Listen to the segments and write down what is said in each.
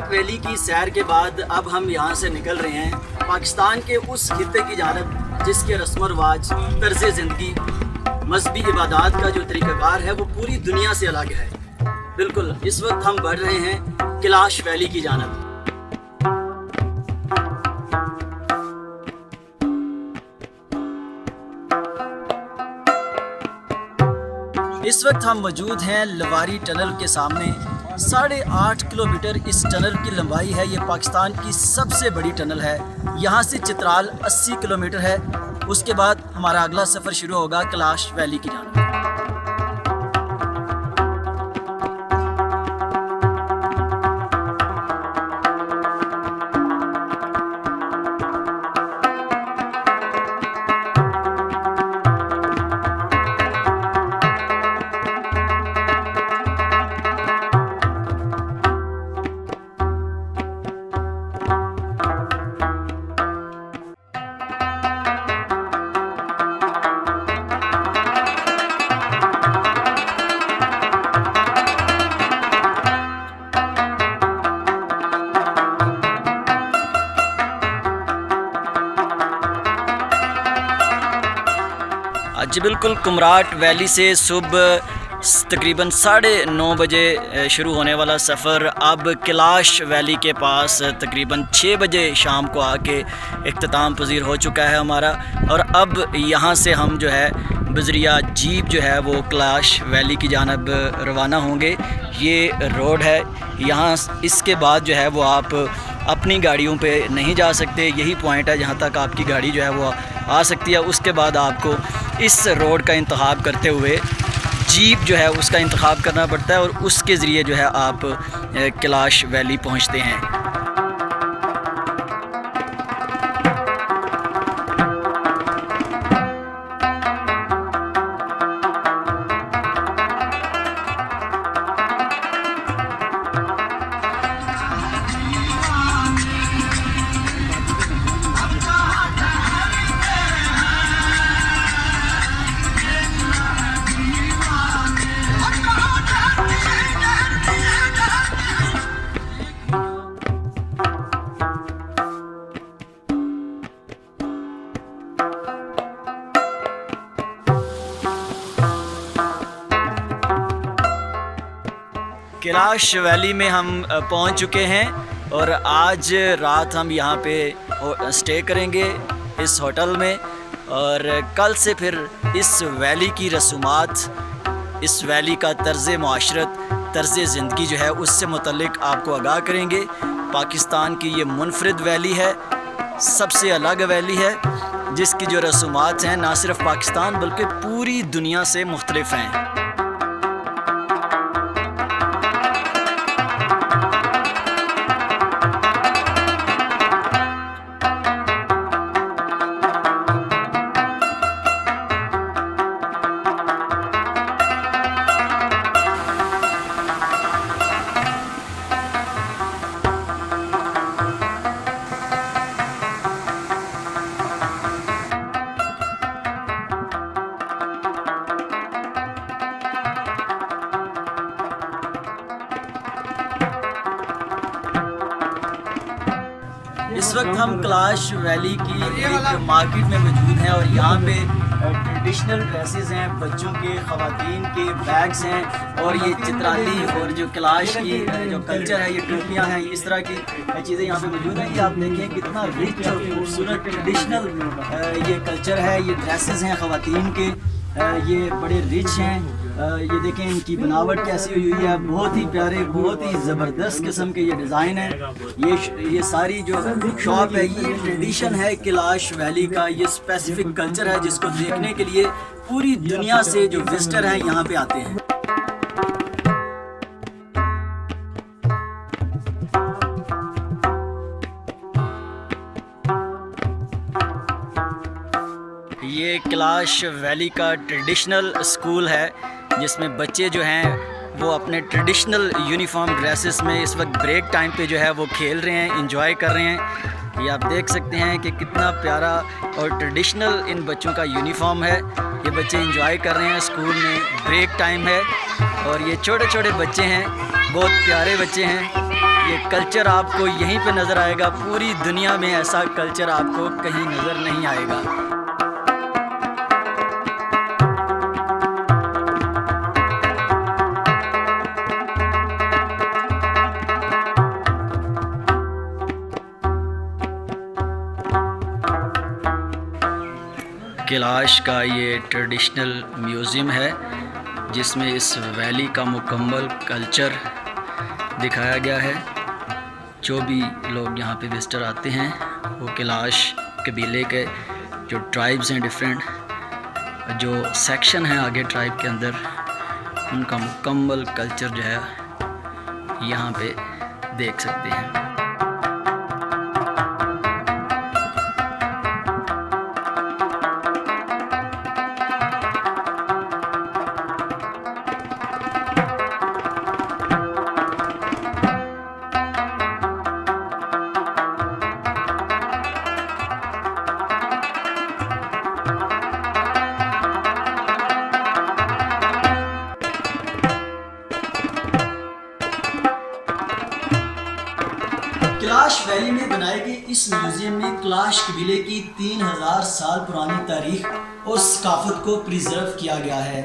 Kumrat valley की सैर के बाद अब हम यहाँ से निकल रहे हैं पाकिस्तान के उस खित्ते की जानब जिसके रस्म व रिवाज, तर्ज ज़िंदगी, मजहबी इबादत का जो तरीक़ाकार है वो पूरी दुनिया से अलग है। बिल्कुल इस वक्त हम बढ़ रहे हैं कैलाश वैली की जानब। इस वक्त हम मौजूद हैं लवारी टनल के सामने। 8.5 किलोमीटर इस टनल की लंबाई है। ये पाकिस्तान की सबसे बड़ी टनल है। यहाँ से चित्राल 80 किलोमीटर है। उसके बाद हमारा अगला सफ़र शुरू होगा कैलाश वैली की जानब। आज बिल्कुल कुमराट वैली से सुबह तकरीबन 9:30 बजे शुरू होने वाला सफ़र अब कैलाश वैली के पास तकरीबन 6 बजे शाम को आके इख्तिताम पजीर हो चुका है हमारा। और अब यहाँ से हम जो है बजरिया जीप जो है वो कैलाश वैली की जानब रवाना होंगे। ये रोड है यहाँ, इसके बाद जो है वो आप अपनी गाड़ियों पे नहीं जा सकते। यही पॉइंट है जहाँ तक आपकी गाड़ी जो है वो आ सकती है। उसके बाद आपको इस रोड का इंतखाब करते हुए जीप जो है उसका इंतखाब करना पड़ता है और उसके ज़रिए जो है आप कैलाश वैली पहुँचते हैं। कैलाश वैली में हम पहुंच चुके हैं और आज रात हम यहाँ पे स्टे करेंगे इस होटल में। और कल से फिर इस वैली की रसूमात, इस वैली का तर्ज़ मुआशरत, तर्ज़ ज़िंदगी जो है उससे मुतल्लिक आपको आगाह करेंगे। पाकिस्तान की ये मुनफरिद वैली है, सबसे अलग वैली है जिसकी जो रसूमात हैं ना सिर्फ पाकिस्तान बल्कि पूरी दुनिया से मुख्तलिफ हैं। इस वक्त हम कैलाश वैली की एक मार्केट में मौजूद हैं और यहाँ पे ट्रेडिशनल ड्रेसेस हैं, बच्चों के, ख़वातीन के बैग्स हैं और ये चित्राली और जो कैलाश की जो कल्चर है, ये टोपियाँ हैं, इस तरह की चीज़ें यहाँ पे मौजूद हैं। ये आप देखें कितना रिच और खूबसूरत ट्रेडिशनल ये कल्चर है। ये ड्रेसेस हैं ख़वातीन के, ये बड़े रिच हैं। ये देखें इनकी बनावट कैसी हुई है, बहुत ही प्यारे, बहुत ही ज़बरदस्त किस्म के ये डिज़ाइन है। ये सारी जो शॉप है ये ट्रेडिशन है कैलाश वैली का। ये स्पेसिफिक कल्चर है जिसको देखने के लिए पूरी दुनिया से जो विजिटर हैं यहाँ पे आते हैं। ये कैलाश वैली का ट्रेडिशनल स्कूल है जिसमें बच्चे जो हैं वो अपने ट्रेडिशनल यूनिफॉर्म ड्रेसेस में इस वक्त ब्रेक टाइम पे जो है वो खेल रहे हैं, एंजॉय कर रहे हैं। ये आप देख सकते हैं कि कितना प्यारा और ट्रेडिशनल इन बच्चों का यूनिफॉर्म है। ये बच्चे एंजॉय कर रहे हैं, स्कूल में ब्रेक टाइम है और ये छोटे छोटे बच्चे हैं, बहुत प्यारे बच्चे हैं। ये कल्चर आपको यहीं पे नज़र आएगा, पूरी दुनिया में ऐसा कल्चर आपको कहीं नज़र नहीं आएगा। कैलाश का ये ट्रेडिशनल म्यूज़ियम है जिसमें इस वैली का मुकम्मल कल्चर दिखाया गया है। जो भी लोग यहाँ पे विज़िटर आते हैं वो कैलाश कबीले के जो ट्राइब्स हैं, डिफरेंट जो सेक्शन हैं आगे ट्राइब के अंदर, उनका मुकम्मल कल्चर जो है यहाँ पे देख सकते हैं। कैलाश वैली में बनाए गए इस म्यूजियम में कैलाश कबीले की 3000 साल पुरानी तारीख और सकाफत को प्रिजर्व किया गया है।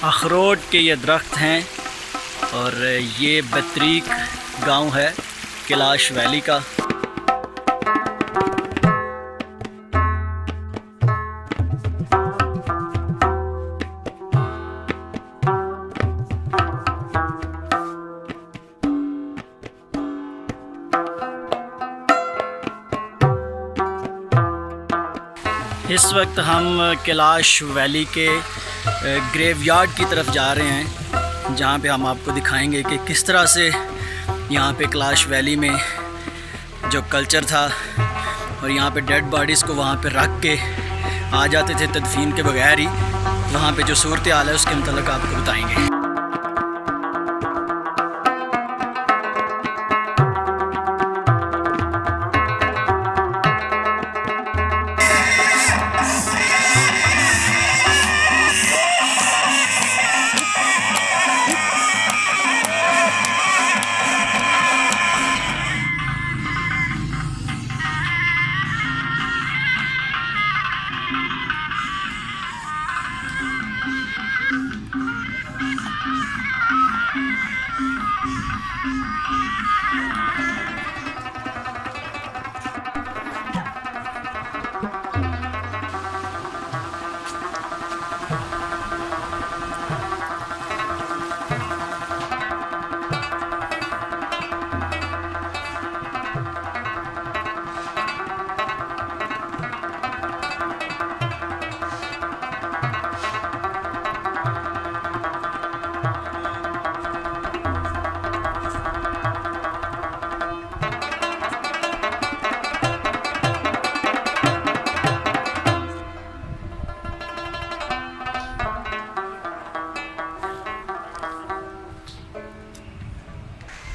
अखरोट के ये दरख्त हैं और ये बतरीक गांव है कैलाश वैली का। इस वक्त हम कैलाश वैली के ग्रेवयार्ड की तरफ जा रहे हैं, जहाँ पे हम आपको दिखाएंगे कि किस तरह से यहाँ पे कैलाश वैली में जो कल्चर था और यहाँ पे डेड बॉडीज़ को वहाँ पे रख के आ जाते थे तदफीन के बगैर ही, वहाँ पे जो सूरत हाल है उसके मतलब आपको बताएंगे।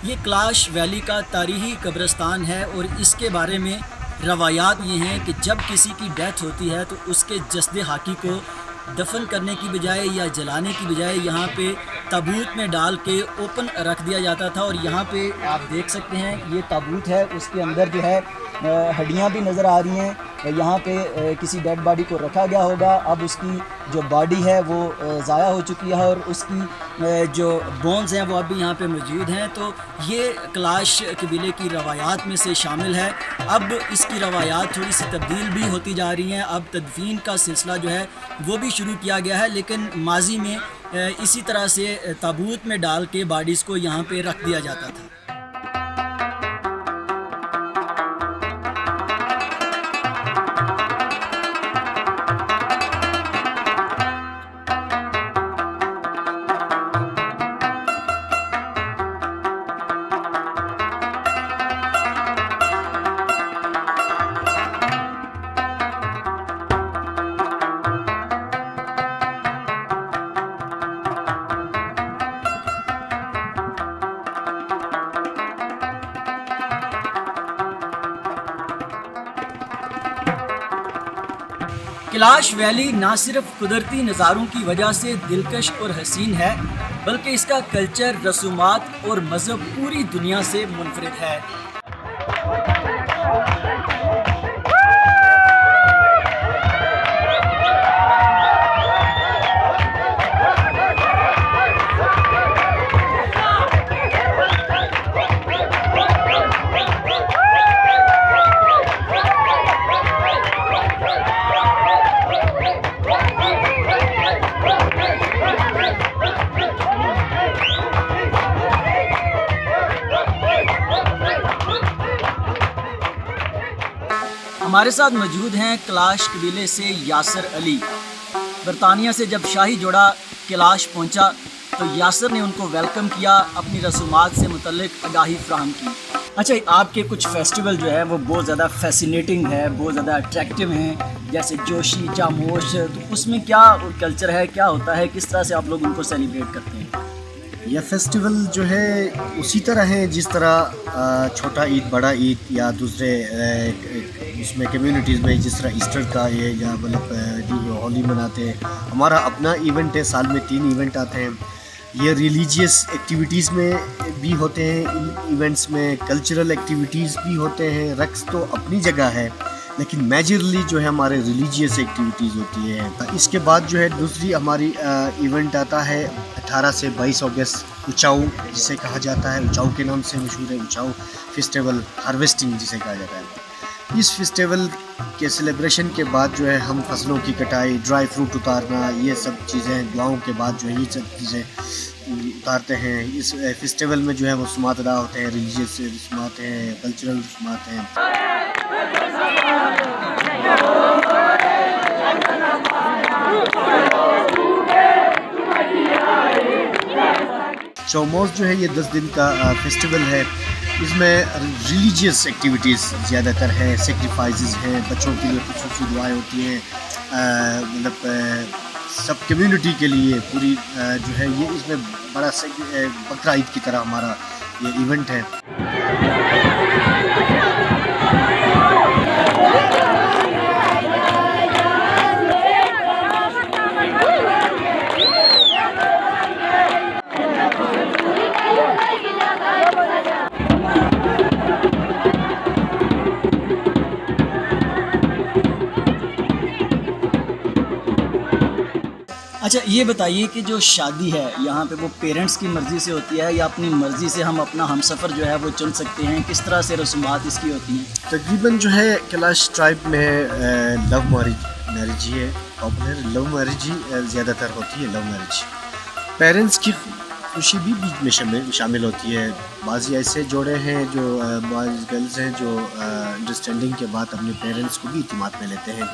ये कैलाश वैली का तारीखी कब्रिस्तान है और इसके बारे में रवायात ये हैं कि जब किसी की डेथ होती है तो उसके जस्द हाकी को दफन करने की बजाय या जलाने की बजाय यहाँ पे ताबूत में डाल के ओपन रख दिया जाता था। और यहाँ पे आप देख सकते हैं ये ताबूत है, उसके अंदर जो है हड्डियाँ भी नज़र आ रही हैं। यहाँ पे किसी डेड बॉडी को रखा गया होगा, अब उसकी जो बॉडी है वो ज़ाया हो चुकी है और उसकी जो बोन्स हैं वो अभी यहाँ पे मौजूद हैं। तो ये कैलाश कबीले की रवायात में से शामिल है। अब इसकी रवायात थोड़ी सी तब्दील भी होती जा रही हैं। अब तदफीन का सिलसिला जो है वो भी शुरू किया गया है, लेकिन माजी में इसी तरह से ताबूत में डाल के बॉडीज़ को यहाँ पे रख दिया जाता था। कैलाश वैली ना सिर्फ कुदरती नज़ारों की वजह से दिलकश और हसीन है, बल्कि इसका कल्चर, रसूमात और मज़हब पूरी दुनिया से मुनफरिद है। हमारे साथ मौजूद हैं कैलाश कबीले से यासर अली। बरतानिया से जब शाही जोड़ा कैलाश पहुंचा तो यासर ने उनको वेलकम किया, अपनी रसूमात से मुतल्लिक आगाही फ्राहम की। अच्छा, आपके कुछ फेस्टिवल जो है वो बहुत ज़्यादा फैसिनेटिंग है, बहुत ज़्यादा अट्रैक्टिव हैं, जैसे जोशी, जामोश, तो उसमें क्या कल्चर है, क्या होता है, किस तरह से आप लोग उनको सेलिब्रेट करते हैं? यह फेस्टिवल जो है उसी तरह है जिस तरह छोटा ईद, बड़ा ईद या दूसरे उसमें कम्युनिटीज़ में जिस तरह ईस्टर का ये या मतलब होली मनाते हैं। हमारा अपना इवेंट है, साल में 3 इवेंट आते हैं। ये रिलीजियस एक्टिविटीज़ में भी होते हैं, इन इवेंट्स में कल्चरल एक्टिविटीज़ भी होते हैं। रक्स तो अपनी जगह है, लेकिन मेजरली जो है हमारे रिलीजियस एक्टिविटीज़ होती है। इसके बाद जो है दूसरी हमारी इवेंट आता है 18 से 22 अगस्त, उचाऊ जिसे कहा जाता है, उचाऊ के नाम से मशहूर है। उचाऊ फेस्टिवल, हार्वेस्टिंग जिसे कहा जाता है। इस फेस्टिवल के सेलिब्रेशन के बाद जो है हम फसलों की कटाई, ड्राई फ्रूट उतारना, ये सब चीज़ें दुआओं के बाद जो है ये सब चीज़ें उतारते हैं। इस फेस्टिवल में जो है वो रस्मात अदा होते हैं, रिलीजियस रस्मात हैं, कल्चरल रस्मात हैं। चौमोस जो है ये 10 दिन का फेस्टिवल है। इसमें रिलीजियस एक्टिविटीज़ ज़्यादातर है, सेक्रीफाइसेस हैं, बच्चों के लिए खुसूसी दुआएं होती हैं, मतलब सब कम्युनिटी के लिए पूरी जो है ये इसमें बड़ा बकरा ईद की तरह हमारा ये इवेंट है। अच्छा, ये बताइए कि जो शादी है यहाँ पे वो पेरेंट्स की मर्ज़ी से होती है या अपनी मर्ज़ी से हम अपना हमसफ़र जो है वो चुन सकते हैं? किस तरह से रसूमात इसकी होती हैं? तकरीबन जो है कैलाश ट्राइब में लव मैरिज ही है पॉपुलर। लव मैरिज ही ज़्यादातर होती है। लव मैरिज पेरेंट्स की खुशी भी बीच में शामिल होती है। बाज़ ऐसे जोड़े हैं जो बाज़ गर्ल्स हैं जो अंडरस्टैंडिंग के बाद अपने पेरेंट्स को भी इत्मीनान में लेते हैं।